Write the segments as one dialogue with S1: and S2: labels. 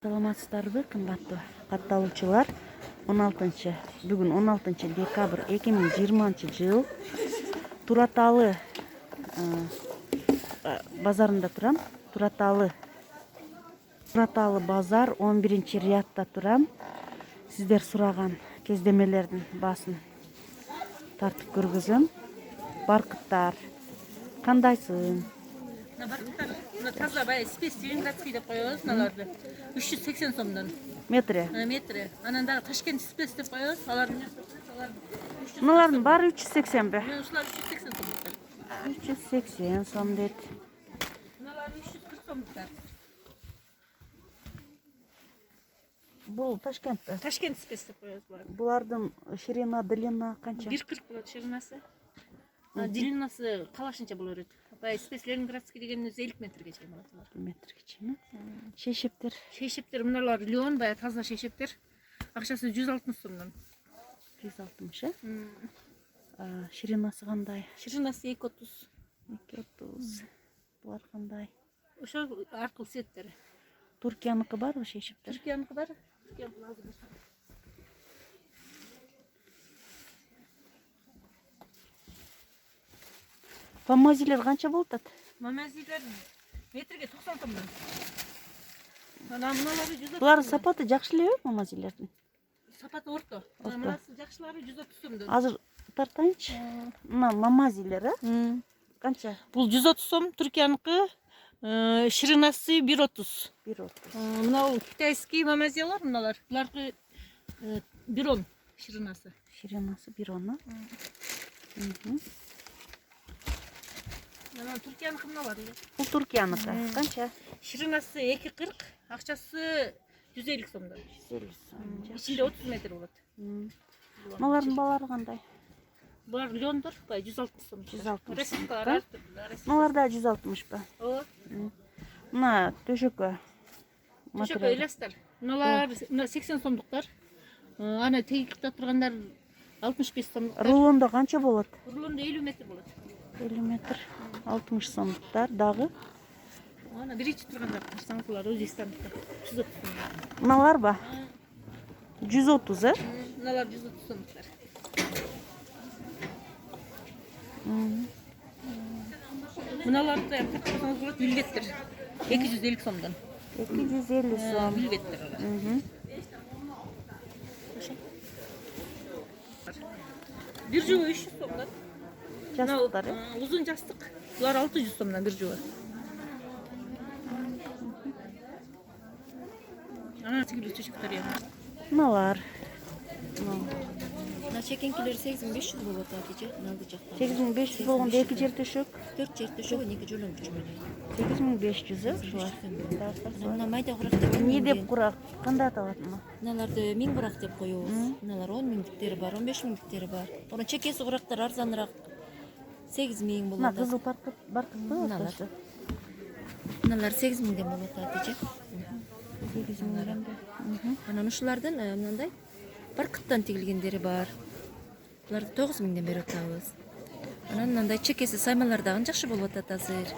S1: Саламатсыздарбы, кымбаттуу катталуучулар. Бүгүн 16 декабрь 2020 жыл. Тураталы базарында турам. Тураталы базар 11-рядда турам. Сиздер сураган кездемелердин баасын тартып көргөзөм. Баркыттар кандайсың?
S2: Баркыттар таза бай спец Ленинградский деп коебуз аларды. 380 сомдон.
S1: Метре.
S2: Метре. Анан дагы Ташкент спец деп коебуз.
S1: Мыналардын баары 380 бе?
S2: Ушулар 380 сомдуктар.
S1: 380 сом дейт.
S2: Мыналар 340 сомдуктар.
S1: Бул Ташкентте.
S2: Ташкент спец деп коебуз булар.
S1: Булардын ширина, длина канча?
S2: 140 болот ширинасы. Длинасы калашынча боло берет. Бай спец Ленинградский деген 50 метрге чейин болот булар.
S1: Метрге чейин. Шейшептер.
S2: Шейшептер мыналар леон, бай таза шейшептер. Акчасы 160 сомдон.
S1: 160, ширинасы кандай?
S2: Ширинасы 230.
S1: 230. Булар кандай?
S2: Ошол аркылуу сеттер.
S1: Туркияныкы барбы шейшептер?
S2: Түркияныкы бар. Түркияныкы азыр.
S1: Помазилер канча болуп атат?
S2: Мамазилер метрге 90 сомдон. Анан мыналары 130.
S1: Булардын сапаты жакшы элеби мамазилердин?
S2: Сапаты орто. Мынасы жакшылары 130 сомдон.
S1: Азыр тартайынчы. Мына мамазилер, канча?
S2: Бул 130 сом, Түркияныкы ширинасы 130.
S1: 130.
S2: Мынау китайский мамазилар мыналар. Буларкы 110 ширинасы.
S1: Ширинасы 110.
S2: Анан Түркияныкы мыналар.
S1: Бул Туркияныкы. Канча?
S2: Ширинасы 240, акчасы 150 сомдон.
S1: 150 сом.
S2: Ичинде 30 метр болот.
S1: Мыналардын баалары кандай?
S2: Булар леондор, бай 160 сом.
S1: 160
S2: Ресиптар.
S1: Мыналар да 160 ба?
S2: Ооба.
S1: Мына төшөккө.
S2: Төшөккө элестер. Мыналар 80 сомдуктар. Аны тегиктеп тургандар 65 сомдуктар.
S1: Рулондо канча болот?
S2: Рулондо 50 метр болот.
S1: 50 метр. 60 сомдуктар. Дагы?
S2: Аны биринчи тургандар карасаңызлар Өзбекстандыктар. 130 сом.
S1: Мыналар ба? 130,
S2: Мыналар 130 сомдуктар. Мыналарды карасаңыз болот, үлгеттер. 250 сомдон.
S1: 250 сом.
S2: Үлгеттер. Бир жуба 300 сомдон.
S1: Жастыктар.
S2: Узун жастык. Булар 600 сомдон бир жуба. Ана тигилүү төшөктөр я.
S1: Мыналар.
S3: Мына чекеңкилер 8500 болот атыжы, налды жакта.
S1: 8500 болгондо эки жер төшөк.
S3: 4 жер төшөгөн 2 жолон күчү менен.
S1: 8500, ушулар.
S3: Мына майда курактар
S1: Не деп курак? Кандай аталат мына?
S3: мыналарды 1000 курак деп коебуз. Мыналар 10 миңдиктери бар, 15 миңдиктери бар. Онун чекеси курактар арзаныраак 8000
S1: Мына
S3: болот.
S1: кызыл баркытпы?
S3: Мыналар 8000ден болот атыжы.
S1: 8000
S3: Анан ушулардын мындай баркыттан тигилгендери бар. Буларды 9000ден берип атабыз. Анан мындай чекеси саймалар дагы жакшы болуп атат азыр.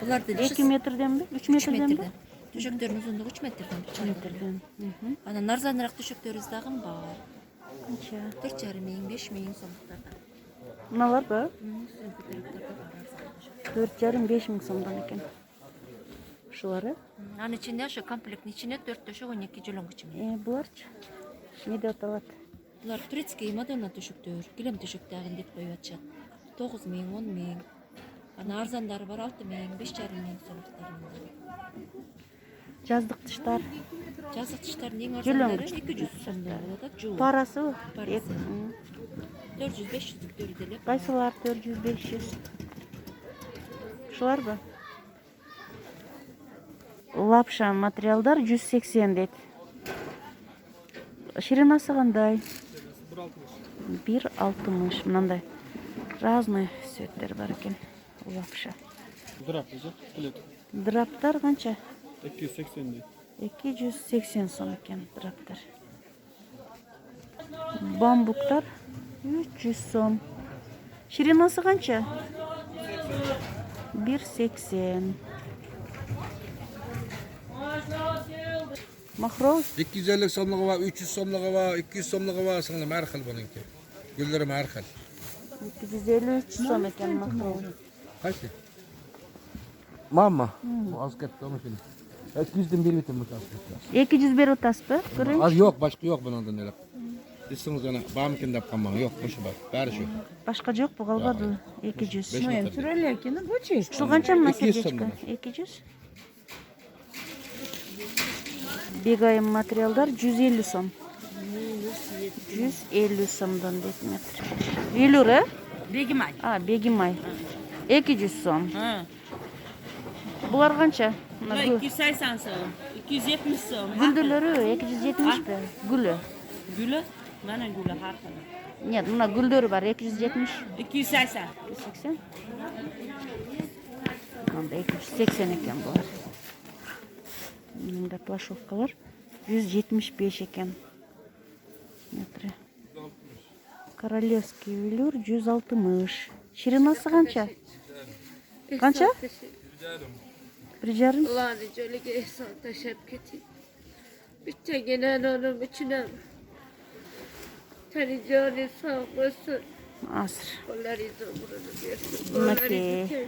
S3: Буларды
S1: 2 метрденби? 3 метрденби?
S3: Төшөктөрдүн узундугу 3 метрден.
S1: 3 метрден.
S3: Анан арзаныраак төшөктөрүбүз дагы бар.
S1: Канча?
S3: 4,5 миң, 5 миң сомдуктарда.
S1: Мыналар ба?
S3: 4,5
S1: 4,5 миң сомдон экен. Ушулар?
S3: Анын ичинде ошо комплекттин ичине 4 төшөк 12 жолонгуч менен.
S1: Буларчы? Не деп аталат?
S3: Булар турецкий Мадонна төшөктөр, килем төшөк дагы деп коюп атышат. 9 миң, 10 миң. Анан арзандары бар 6 миң, 5,5 миң сомдуктар.
S1: Жаздык тыштар.
S3: Жазык тыштардын эң арзандары 200 сомдон болот, жуу.
S1: Парасы?
S3: Парасы. 400-500 деле.
S1: Кайсылар 400-500? Ушулар ба? Лапша материалдар 180 дейт. Ширинасы кандай? 1,60. Мындай разный цветтер бар экен. Лапша. Драптар канча?
S4: 280 дейт.
S1: 280 сом экен драптар. Бамбуктар 300 сом. Ширинасы канча? 1,80. Махровый
S4: 250 сомлығы бар, 300 сомлығы бар, 200 сомлығы бар, сыңлым әр xil bununki. Güllerim әр xil.
S1: 250-300 сом екен махровый.
S4: Қайсы? Мама. Az ketdi onu şimdi. 200'den bir bitim bu tasbih.
S1: 200 беріп отасыз ба? Көрейін.
S4: Az yok, başka yok bundan nelep. Dişsiniz yana, bağımkin de kalman yok, bu şu var. Bari şu.
S1: Башқа жоқ бұл қалғады 200.
S4: Beş metre.
S5: Сүрелеркені bu çeşit.
S1: Şu қанша мына
S4: 200
S1: сердечко?
S4: сомдан.
S1: 200. Бегайым материалдар 150 сом. 150 сомдан дейт метр. Велюр,
S5: Begimay.
S1: Бегимай. 200 сом.
S5: Ha.
S1: Бұлар қанша?
S5: Buna 280 so'm, 270 so'm.
S1: Гүлділері 270 бе? Гүлі.
S5: Gülü, mana gülü har xil.
S1: Нет, мына гүлдері бар 270.
S5: 280.
S1: 280. Мында 280 екен бұлар. Мында плашовкалар 175 екен метрі. Королевский велюр 160. Ширинасы қанша? Қанша? 1,5.
S6: Allah'ını cölge ihsan teşekkür et. Bütün gelen onun içine seni canı sağ olsun.
S1: Asır.
S6: Onlar izin bunu versin.
S1: Maki.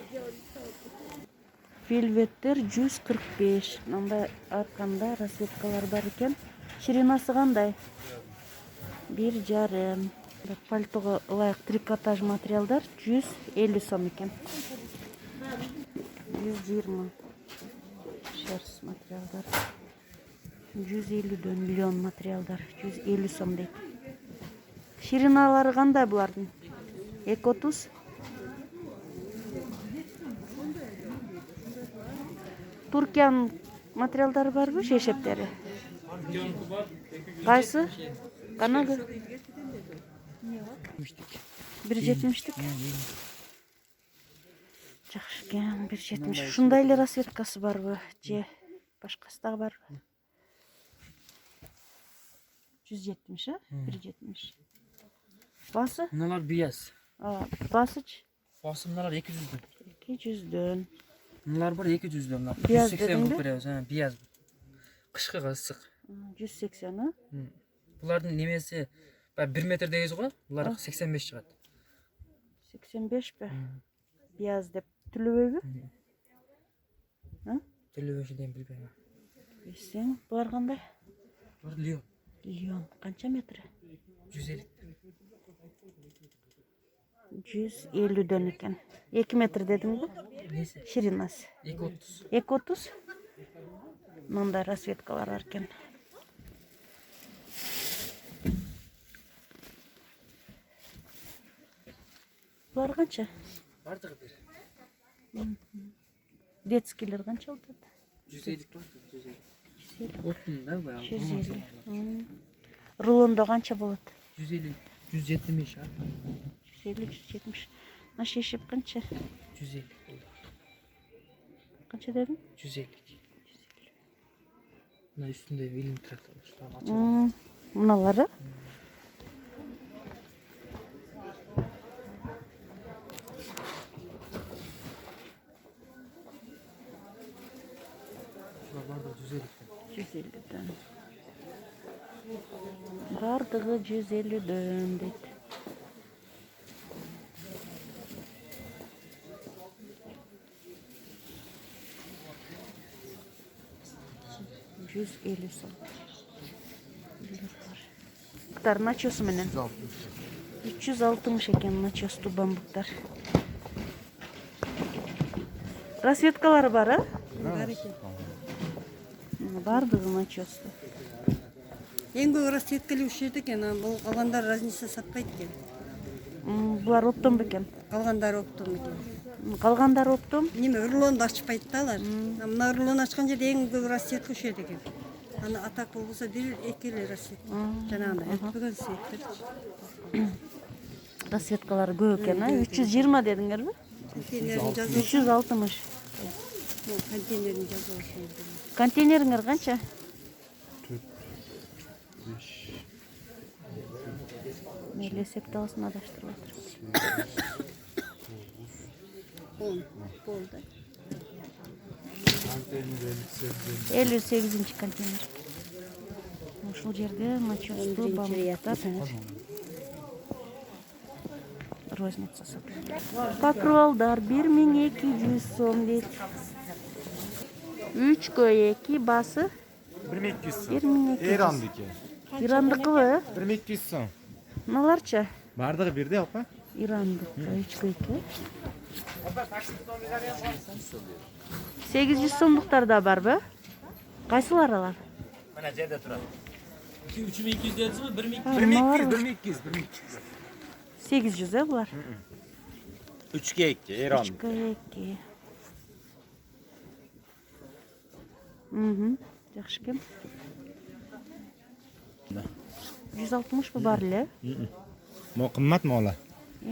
S1: Velvettер 145. Мында арқанда расцветкалар бар екен. Ширинасы қандай? 1,5. Пальтоға лайық трикотаж материалдар 150 сом екен. 120. Шерсть материалдар. 150 миллион материалдар. 150 сом дейді. Шириналары қандай бұлардың? 230. Туркияның материалдары бар бұ, шешептері? Қайсы? Қанағы? 1,70-тік. Жақшы екен, 1,70. Шундайлы расцветкасы бар бұ, же башқасы дағы бар бұ? 170, 1,70. Bası?
S7: Bunlar beyaz.
S1: Basıç?
S7: Bası bunlar 200'dün.
S1: 200'dün.
S7: Bunlar var 200'dün. Bunlar
S1: Beyaz
S7: 180
S1: dedin
S7: bu
S1: mi?
S7: beyaz. Ha, beyaz. Kışkı ıssık.
S1: 180 ha?
S7: Bunların nemesi 1 metrdeyiz o. Bunlar 85 çıkat.
S1: 85 be. Beyaz dep tülübey mi?
S7: Türlü ölçüden bilmiyorum.
S1: Bilsem, bular qanday?
S7: Bunlar Lyon.
S1: Lyon, qancha metri?
S7: 150.
S1: 150'den ekan. 2 metr dedim bu.
S7: Neyse.
S1: Şirinası.
S7: 230.
S1: 230. Mında rasvetkalar var ekan. Bular qancha?
S7: Vardı bir.
S1: Детскийлер qancha o'tadi?
S7: 150 var. 150. Otun da bayağı.
S1: 150. Rulonda qancha bo'ladi?
S7: 150. 170 ha.
S1: 150, 170. Mana sheshib qancha?
S7: 150 oldu.
S1: Qancha dedim?
S7: 150. Buna üstünde milim traktör.
S1: Bunalari?
S7: Şunlar var da 150.
S1: 150'den. Bardığı 150'den dedi. Yüz elli son. Buktar naçosu menen? 360 ekan naços tuban buktar. Rasvetkalari бар, а?
S8: Бар екен.
S1: Бардығы начосы.
S8: Ең көп расцветкалеуші еді екен, бұл қалғандар разница сатпайды екен.
S1: Бұлар оптом бекен.
S8: Қалғандар оптом екен.
S1: Қалғандар оптом?
S8: Неме, рулонды ашпайды да алар. Мына рулон ашқан жерде ең көп расцветкалеуші еді екен. Аны атак болса бір екелі расцветка. Жаңағында өтпеген светтер.
S1: Расцветкалары көп екен, 320 дедіңер бе?
S8: Контейнерін жазу.
S1: 360.
S8: Контейнерін жазу.
S1: Контейнеріңер қанша?
S4: 5.
S1: Мейлесеп дауысын адаштырып отыр.
S8: 10 болды.
S1: 58 контейнер. Ушул жерде начосу бамбуктар розница сатылат. Покролдар 1200 сом дейт. 3/2 басы
S9: 1200 сом.
S1: 1200.
S9: Ирандыкі.
S1: Ирандыкыбы?
S9: 1200 сом.
S1: Мыналарча?
S9: Бардығы бірде алпа?
S1: Ирандык 3/2. 800 сомдуктар да барбы? Кайсылар алар?
S7: Mana жерде турат. 3200 дедіңіз ғой,
S9: 1200.
S1: 800 булар.
S9: 3'e 2 İran.
S1: 3/2. Жакшы экен. 160 бар эле.
S9: Mo qimmat mı ola?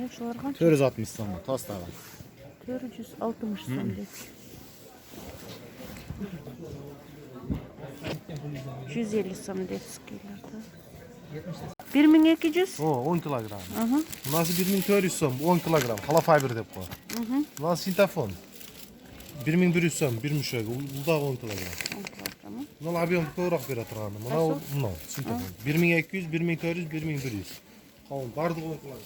S1: Ушуларга
S9: 460 сом. Тостағы.
S1: 460 сом дейт. 150 сом дейт скейлерде. 1200.
S9: O 10 kilogram.
S1: Ага.
S9: Bunası 1400 som, 10 kilogram. Hala fiber dep koy. Bunası sintafon. 1100 som, bir müşek. Bu da 10 kilogram. Bunlar abiyom ko'proq bera turgani. Mana sintafon. 1200, 1400, 1100. Qolgan bardi 10 kilogram.